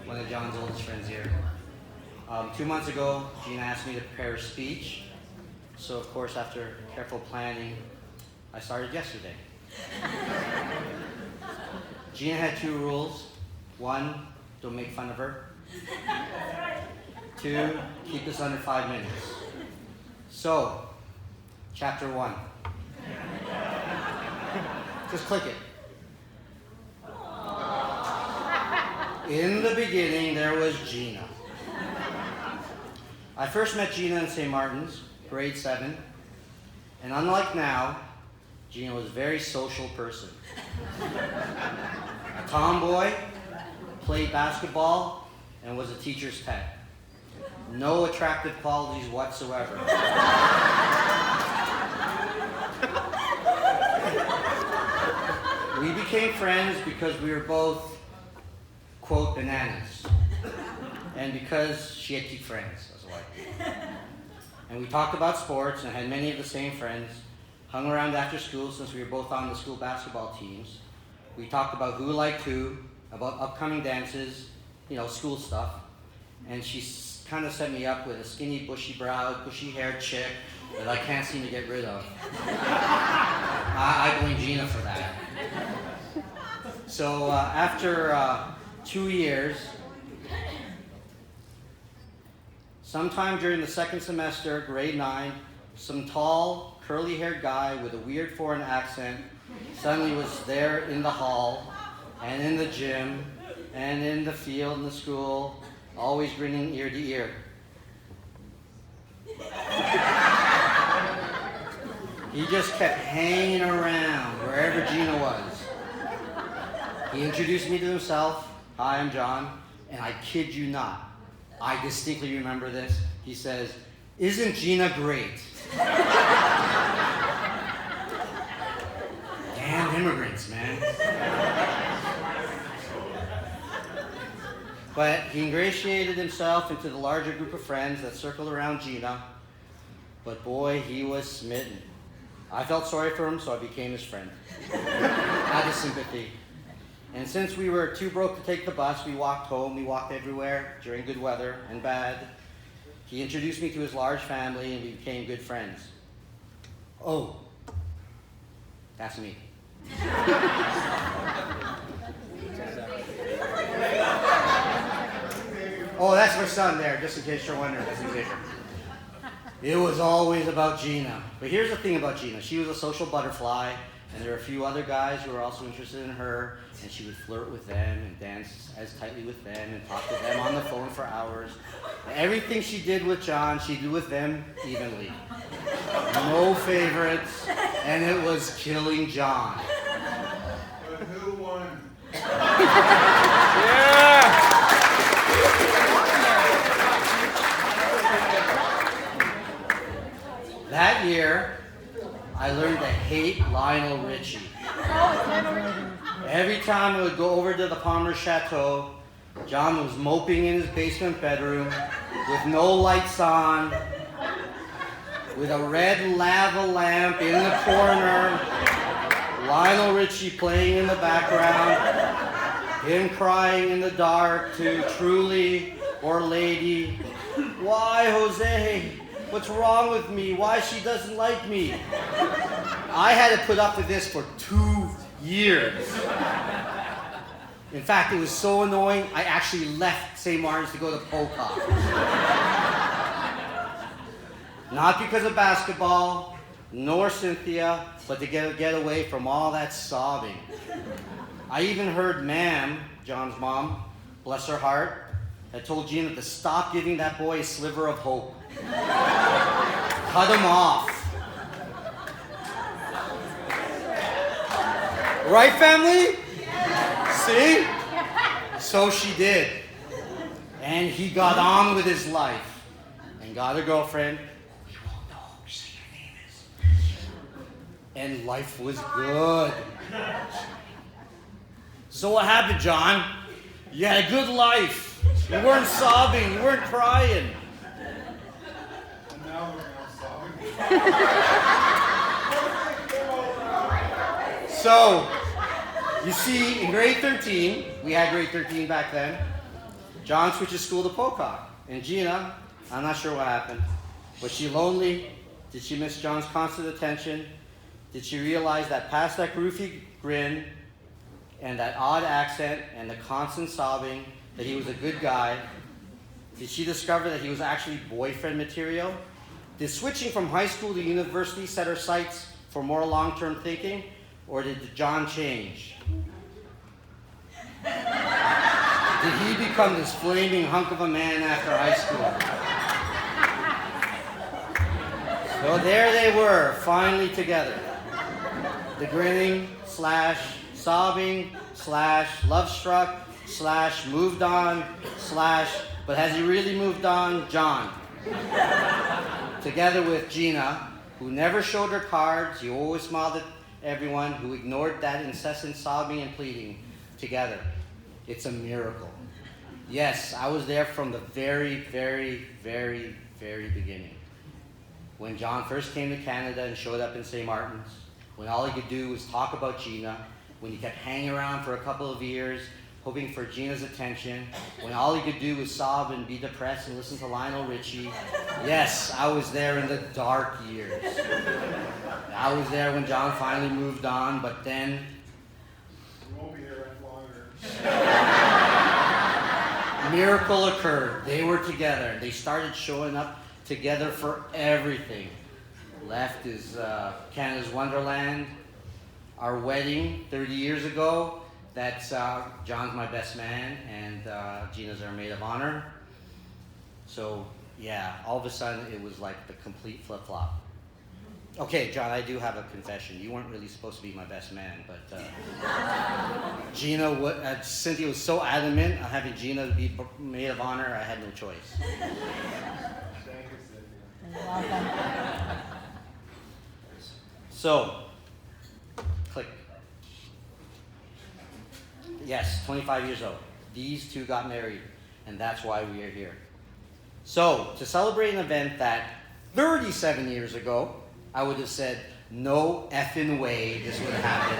one of John's oldest friends here. 2 months ago, Gina asked me to prepare a speech. So, of course, after careful planning, I started yesterday. Gina had 2 rules. 1, don't make fun of her. 2, keep this under 5 minutes. So, chapter 1. Just click it. In the beginning, there was Gina. I first met Gina in St. Martin's, grade 7. And unlike now, Gina was a very social person. A tomboy, played basketball, and was a teacher's pet. No attractive qualities whatsoever. We became friends because we were both, quote, bananas. And because she had cute friends, that's why. And we talked about sports and had many of the same friends. Hung around after school since we were both on the school basketball teams. We talked about who liked who, about upcoming dances, school stuff. And she kind of set me up with a skinny, bushy-browed, bushy-haired chick that I can't seem to get rid of. I blame Gina for that. So after 2 years, sometime during the second semester, grade 9, some tall, curly-haired guy with a weird foreign accent suddenly was there in the hall, and in the gym, and in the field in the school, always grinning ear to ear. He just kept hanging around wherever Gina was. He introduced me to himself. Hi, I'm John. And I kid you not, I distinctly remember this. He says, "Isn't Gina great?" Damn immigrants, man. But he ingratiated himself into the larger group of friends that circled around Gina. But boy, he was smitten. I felt sorry for him, so I became his friend. Out of sympathy. And since we were too broke to take the bus, we walked home. We walked everywhere during good weather and bad. He introduced me to his large family, and we became good friends. Oh, that's me. Oh, that's my son there, just in case you're wondering. That's Xavier. It was always about Gina. But here's the thing about Gina. She was a social butterfly, and there were a few other guys who were also interested in her, and she would flirt with them and dance as tightly with them and talk to them on the phone for hours. Everything she did with John, she did with them evenly. No favorites, and it was killing John. But who won? Yeah! That year, I learned to hate Lionel Richie. Every time I would go over to the Palmer Chateau, John was moping in his basement bedroom with no lights on, with a red lava lamp in the corner, Lionel Richie playing in the background, him crying in the dark to Truly or Lady, "Why, Jose? What's wrong with me? Why she doesn't like me?" I had to put up with this for 2 years. In fact, it was so annoying, I actually left St. Martin's to go to Pocock. Not because of basketball, nor Cynthia, but to get away from all that sobbing. I even heard Ma'am, John's mom, bless her heart, had told Gina to stop giving that boy a sliver of hope. Cut him off. Right, family? See? So she did. And he got on with his life and got a girlfriend. We won't know who your name is. And life was good. So what happened, John? You had a good life. You weren't sobbing. You weren't crying. And now we're all sobbing. So, you see, in grade 13, we had grade 13 back then, John switches school to Pocock. And Gina, I'm not sure what happened. Was she lonely? Did she miss John's constant attention? Did she realize that past that goofy grin and that odd accent and the constant sobbing that he was a good guy? Did she discover that he was actually boyfriend material? Did switching from high school to university set her sights for more long-term thinking? Or did John change? Did he become this flaming hunk of a man after high school? So there they were, finally together. The grinning / sobbing / love struck / moved on / but has he really moved on? John. Together with Gina, who never showed her cards, who always smiled at everyone, who ignored that incessant sobbing and pleading. Together. It's a miracle. Yes, I was there from the very, very, very, very beginning. When John first came to Canada and showed up in St. Martin's, when all he could do was talk about Gina, when he kept hanging around for a couple of years, hoping for Gina's attention, when all he could do was sob and be depressed and listen to Lionel Richie. Yes, I was there in the dark years. I was there when John finally moved on, but then... We won't be here any longer. Miracle occurred. They were together. They started showing up together for everything. Left is Canada's Wonderland. Our wedding 30 years ago. That's John's my best man, and Gina's our maid of honor. So yeah, all of a sudden it was like the complete flip-flop. Okay, John, I do have a confession. You weren't really supposed to be my best man, but Cynthia was so adamant on having Gina be maid of honor, I had no choice. So, click. Yes, 25 years old. These two got married, and that's why we are here. So, to celebrate an event that 37 years ago, I would have said, no effing way this would have happened.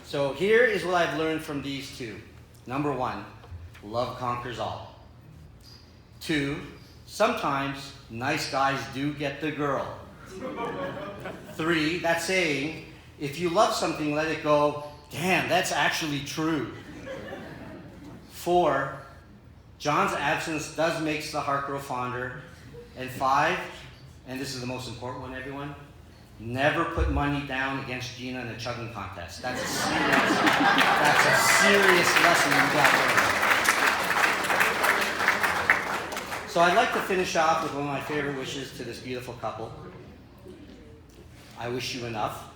So here is what I've learned from these two. Number 1, love conquers all. 2, sometimes nice guys do get the girl. 3, that saying, if you love something, let it go. Damn, that's actually true. 4, John's absence does make the heart grow fonder. And 5, and this is the most important one, everyone, never put money down against Gina in a chugging contest. That's a serious lesson you got there. So I'd like to finish off with one of my favorite wishes to this beautiful couple. I wish you enough.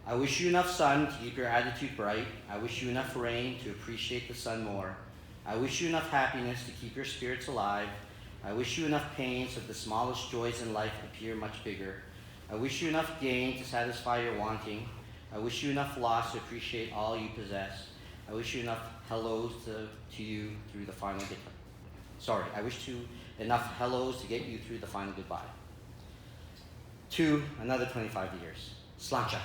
I wish you enough sun to keep your attitude bright. I wish you enough rain to appreciate the sun more. I wish you enough happiness to keep your spirits alive. I wish you enough pain so that the smallest joys in life appear much bigger. I wish you enough gain to satisfy your wanting. I wish you enough loss to appreciate all you possess. I wish you enough hellos to you through the final goodbye. Sorry, I wish you enough hellos to get you through the final goodbye. To another 25 years. Slancha.